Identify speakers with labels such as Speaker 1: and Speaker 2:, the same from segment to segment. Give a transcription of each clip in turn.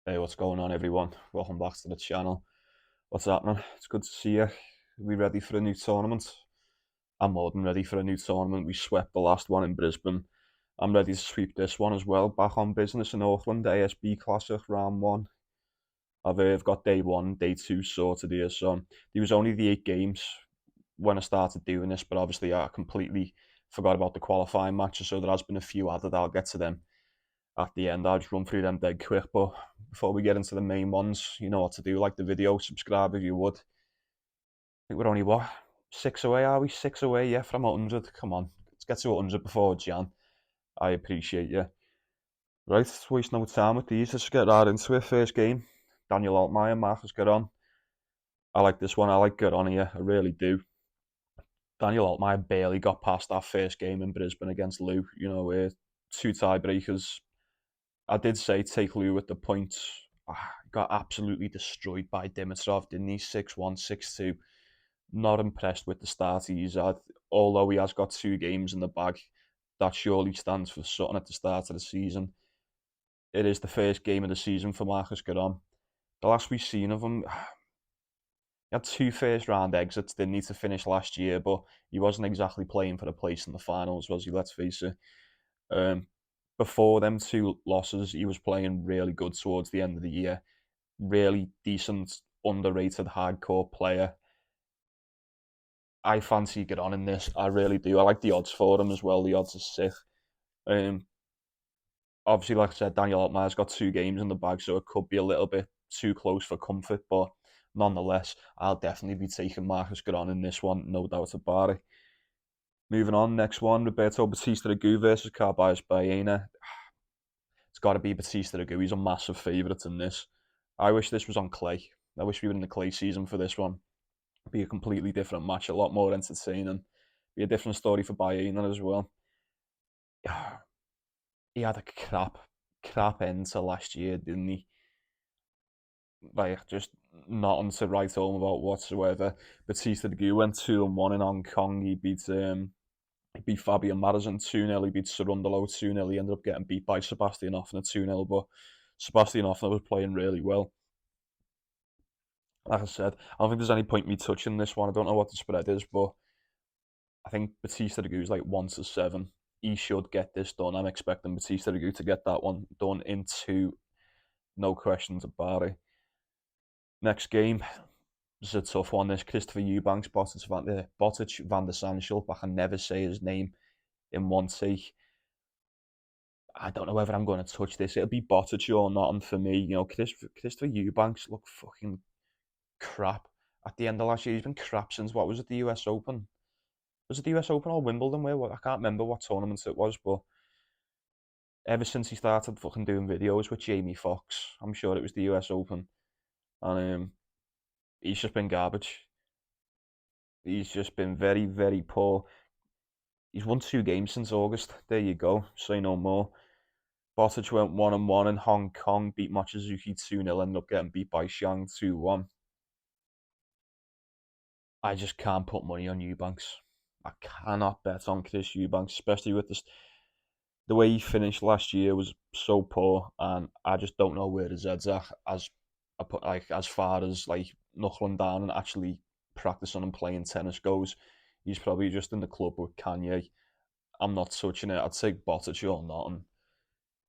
Speaker 1: Hey, what's going on, everyone? Welcome back to the channel. What's happening? It's good to see you. Are we ready for a new tournament? I'm more than ready for a new tournament. We swept the last one in Brisbane. I'm ready to sweep this one as well. Back on business in Auckland ASB Classic round one. I've got day one, day two sorted here. So there was only the 8 games when I started doing this, but obviously I completely forgot about the qualifying matches. So there has been a few added. I'll get to them at the end. I'll just run through them dead quick. But before we get into the main ones, you know what to do. Like the video, subscribe if you would. I think we're only, what, 6 away, are we? 6 away, yeah, from 100. Come on, let's get to 100 before Jan. I appreciate you. Right, let's waste no time with these. Let's get right into it. First game, Daniel Altmaier, Marcus Garon. I like this one. I like Garon here. I really do. Daniel Altmaier barely got past that first game in Brisbane against Lou. You know, two tiebreakers. I did say take Lou at the point. Got absolutely destroyed by Dimitrov, didn't he? 6-1, 6-2. Not impressed with the start he's had. Although he has got 2 games in the bag, that surely stands for something at the start of the season. It is the first game of the season for Marcus Garon. The last we've seen of him, he had 2 first-round exits, didn't need to finish last year, but he wasn't exactly playing for a place in the finals, was he? Let's face it. Um, Before them 2 losses, he was playing really good towards the end of the year. Really decent, underrated, hardcore player. I fancy get on in this. I really do. I like the odds for him as well. The odds are sick. Um, Obviously, like I said, Daniel Altmaier's got 2 games in the bag, so it could be a little bit too close for comfort. But nonetheless, I'll definitely be taking Marcus Garon in this one, no doubt about it. Moving on, next one, Roberto Batista Agut versus Carbias Baena. It's got to be Batista Agut. He's a massive favourite in this. I wish this was on clay. I wish we were in the clay season for this one. It'd be a completely different match, a lot more entertaining. Be a different story for Baena as well. He had a crap end to last year, didn't he? Like, just nothing to write home about whatsoever. Batista Agut went 2-1 in Hong Kong. He beat Fabian Madison 2-0. He beat Sarundalo 2-0. He ended up getting beat by Sebastian Offner 2-0, but Sebastian Offner was playing really well. Like I said, I don't think there's any point me touching this one. I don't know what the spread is, but I think Batista Agut is like 1-7. He should get this done. I'm expecting Batista Agut to get that one done in 2. No questions about it. Next game, this is a tough one. This Christopher Eubanks, Botic van der Sandschulp. I can never say his name in one take. I don't know whether I'm going to touch this. It'll be Botic or not, and for me, you know, Christopher Eubanks looked fucking crap at the end of last year. He's been crap since, what was it, the US Open? Was it the US Open or Wimbledon? I can't remember what tournament it was, but ever since he started fucking doing videos with Jamie Foxx, I'm sure it was the US Open, and he's just been garbage. He's just been very, very poor. He's won 2 games since August. There you go. Say no more. Botic went 1-1 in Hong Kong, beat Mochizuki 2-0, ended up getting beat by Xiang 2-1. I just can't put money on Eubanks. I cannot bet on Chris Eubanks, especially with the way he finished last year was so poor, and I just don't know where his head's at as I put like as far as like knuckling down and actually practicing and playing tennis goes. He's probably just in the club with Kanye. I'm not touching it. I'd take Botic or nothing.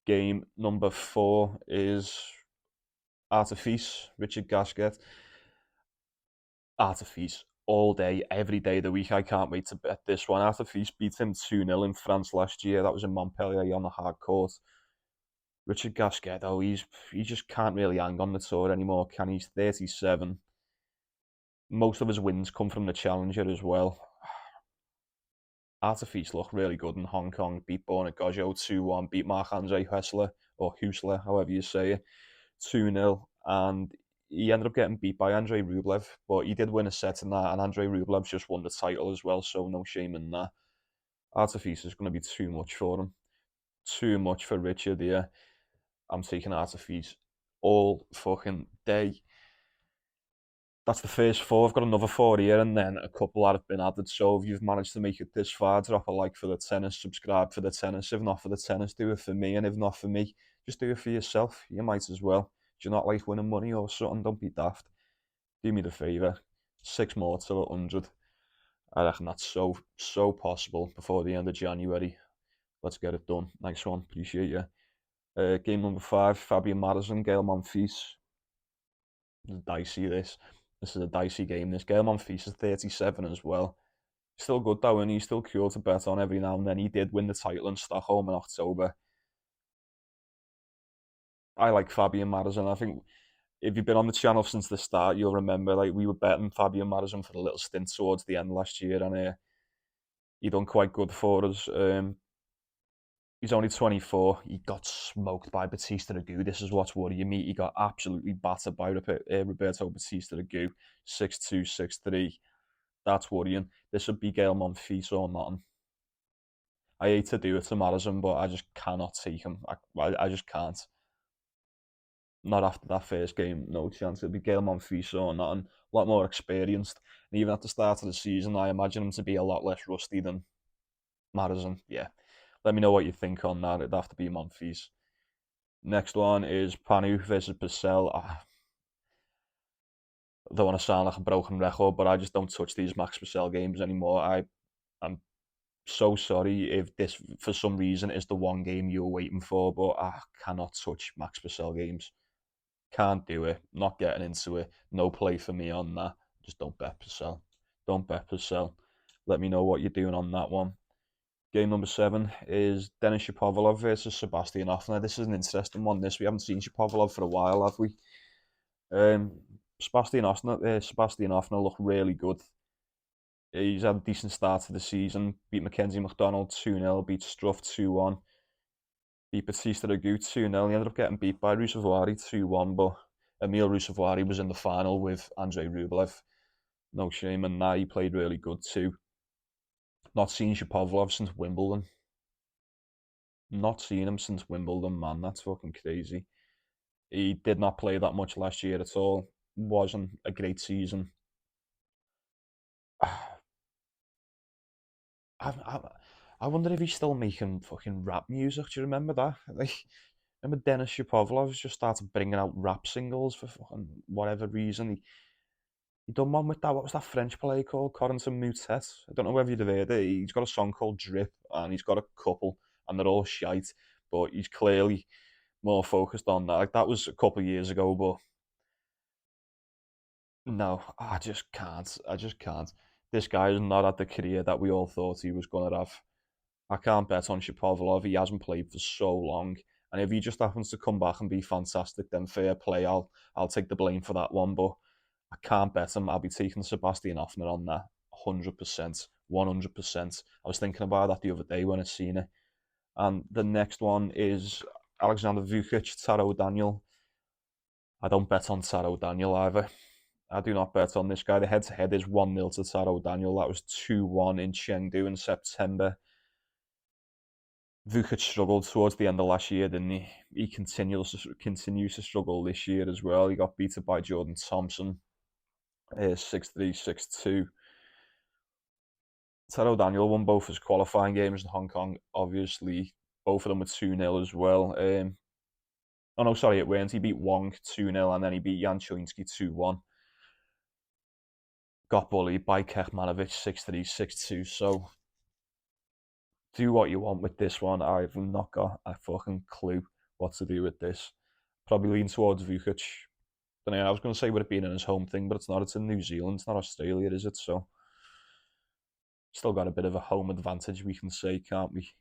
Speaker 1: Game number 4 is Artifice, Richard Gasquet. Artifice all day, every day of the week. I can't wait to bet this one. Artifice beat him 2-0 in France last year. That was in Montpellier on the hard court. Richard Gasquet, though, he just can't really hang on the tour anymore, can he? He's 37. Most of his wins come from the Challenger as well. Artifice looked really good in Hong Kong, beat Borna Gojo 2-1, beat Marc-Andre Hussler, or Hussler, however you say it, 2-0, and he ended up getting beat by Andrei Rublev, but he did win a set in that, and Andrei Rublev just won the title as well, so no shame in that. Artifice is going to be too much for him. Too much for Richard here. I'm taking Artifice all fucking day. That's the first 4. I've got another 4 here, and then a couple that have been added. So if you've managed to make it this far, drop a like for the tennis, subscribe for the tennis. If not for the tennis, do it for me, and if not for me, just do it for yourself. You might as well. Do you not like winning money or something? Don't be daft. Do me the favour. 6 more to 100. I reckon that's so possible before the end of January. Let's get it done. Nice one. Appreciate you. Game number 5, Fabian Madison, Gael Monfils. This is dicey, this. This is a dicey game. This Gael Monfils is 37 as well. Still good though, and he's still cool to bet on every now and then. He did win the title in Stockholm in October. I like Fabian Madison. I think if you've been on the channel since the start, you'll remember like we were betting Fabian Madison for a little stint towards the end last year, and he done quite good for us. He's only 24. He got smoked by Batista Agut. This is what's worrying me. He got absolutely battered by Roberto Batista Agut. 6-2, 6-3. That's worrying. This would be Gael Monfils or nothing. I hate to do it to Madison, but I just cannot take him. I just can't. Not after that first game, no chance. It'd be Gael Monfils or nothing. A lot more experienced. And even at the start of the season, I imagine him to be a lot less rusty than Madison. Yeah. Let me know what you think on that. It'd have to be Monfils. Next one is Panu versus Purcell. I don't want to sound like a broken record, but I just don't touch these Max Purcell games anymore. I'm so sorry if this, for some reason, is the one game you were waiting for, but I cannot touch Max Purcell games. Can't do it. Not getting into it. No play for me on that. Just don't bet Purcell. Don't bet Purcell. Let me know what you're doing on that one. Game number 7 is Denis Shapovalov versus Sebastian Offner. This is an interesting one. We haven't seen Shapovalov for a while, have we? Um, Sebastian Offner looked really good. He's had a decent start to the season. Beat Mackenzie McDonald 2-0. Beat Struff 2-1. Beat Batista Agut 2-0. He ended up getting beat by Ruusuvuori 2-1, but Emil Ruusuvuori was in the final with Andrei Rublev. No shame in that. He played really good too. Not seen Shapovalov since Wimbledon. Not seen him since Wimbledon, man. That's fucking crazy. He did not play that much last year at all. Wasn't a great season. I, I wonder if he's still making fucking rap music. Do you remember that? Like, remember Denis Shapovalov just started bringing out rap singles for fucking whatever reason. He done one with that. What was that French play called? Corentin Moutet. I don't know whether you've heard it. He's got a song called Drip, and he's got a couple, and they're all shite. But he's clearly more focused on that. Like, that was a couple of years ago, but no, I just can't. I just can't. This guy has not had the career that we all thought he was going to have. I can't bet on Shapovalov. He hasn't played for so long. And if he just happens to come back and be fantastic, then fair play. I'll take the blame for that one. But I can't bet him. I'll be taking Sebastian Offner on that 100%. 100%. I was thinking about that the other day when I seen it. And the next one is Alexander Vukic, Taro Daniel. I don't bet on Taro Daniel either. I do not bet on this guy. The head-to-head is 1-0 to Taro Daniel. That was 2-1 in Chengdu in September. Vukic struggled towards the end of last year, didn't he? He continues to struggle this year as well. He got beaten by Jordan Thompson, 6-3, 6-2. Taro Daniel won both his qualifying games in Hong Kong, obviously. Both of them were 2-0 as well. Oh no, sorry, it weren't. He beat Wong 2-0 and then he beat Jan Choinski 2-1. Got bullied by Kekmanovic 6-3, 6-2. So do what you want with this one. I've not got a fucking clue what to do with this. Probably lean towards Vukic. Don't know, I was going to say would it being in his home thing, but it's not. It's in New Zealand. It's not Australia, is it? So still got a bit of a home advantage, we can say, can't we?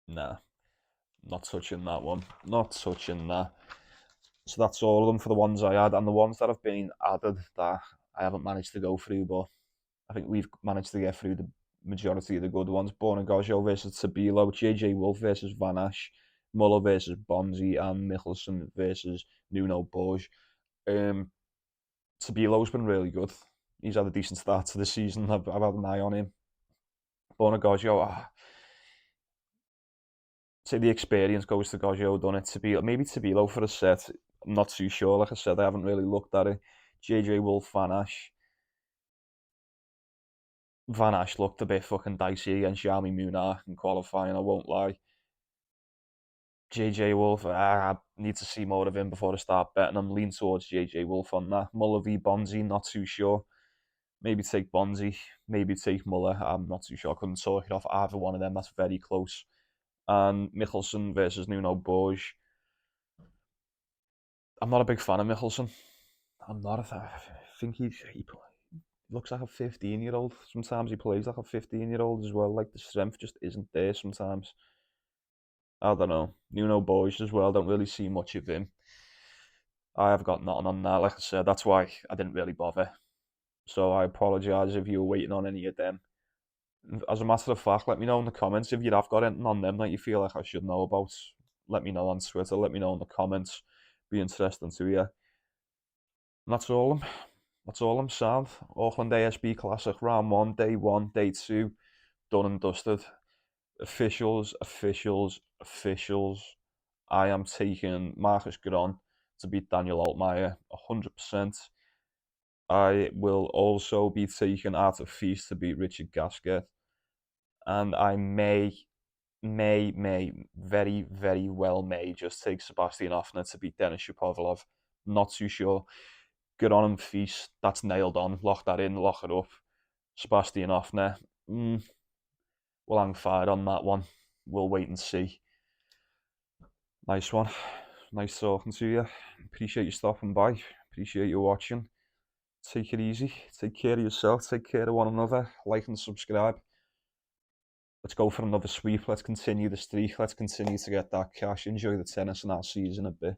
Speaker 1: Nah, not touching that one. Not touching that. So that's all of them for the ones I had, and the ones that have been added that I haven't managed to go through, but I think we've managed to get through the majority of the good ones. Borna versus Tabilo, JJ Wolf versus Van Ash, Muller versus Bonzi, and Michelson versus Nuno Borges. Tabilo's been really good. He's had a decent start to the season. I've had an eye on him. Borna say the experience goes to Goggio, done it. Maybe Tabilo for a set. I'm not too sure. Like I said, I haven't really looked at it. JJ Wolf, Van Ash. Van Ash looked a bit fucking dicey against Yami Munar in qualifying, I won't lie. JJ Wolf, I need to see more of him before I start betting. I'm leaning towards JJ Wolf on that. Muller v Bonzi, not too sure. Maybe take Bonzi, maybe take Muller. I'm not too sure. I couldn't talk it off either one of them. That's very close. And Mickelson versus Nuno Borges. I'm not a big fan of Mickelson. I'm not. I think he looks like a 15-year-old. Sometimes he plays like a 15-year-old as well. Like the strength just isn't there sometimes. I don't know. Nuno Borges as well. Don't really see much of him. I have got nothing on that. Like I said, that's why I didn't really bother. So I apologise if you were waiting on any of them. As a matter of fact, let me know in the comments if you have got anything on them that you feel like I should know about. Let me know on Twitter. Let me know in the comments. Be interesting to you. And that's all. That's all I'm sound. Auckland ASB Classic, round 1, day 1, day 2, done and dusted. Officials. I am taking Marcus Giron to beat Daniel Altmaier, 100%. I will also be taking Arthur Feast to beat Richard Gasquet. And I may, very, very well may just take Sebastian Offner to beat Denis Shapovalov. Not too sure. Get on and Feast. That's nailed on. Lock that in, lock it up. Sebastian Offner. We'll hang fire on that one. We'll wait and see. Nice one. Nice talking to you. Appreciate you stopping by. Appreciate you watching. Take it easy. Take care of yourself. Take care of one another. Like and subscribe. Let's go for another sweep. Let's continue the streak. Let's continue to get that cash. Enjoy the tennis, and I'll see you in a bit.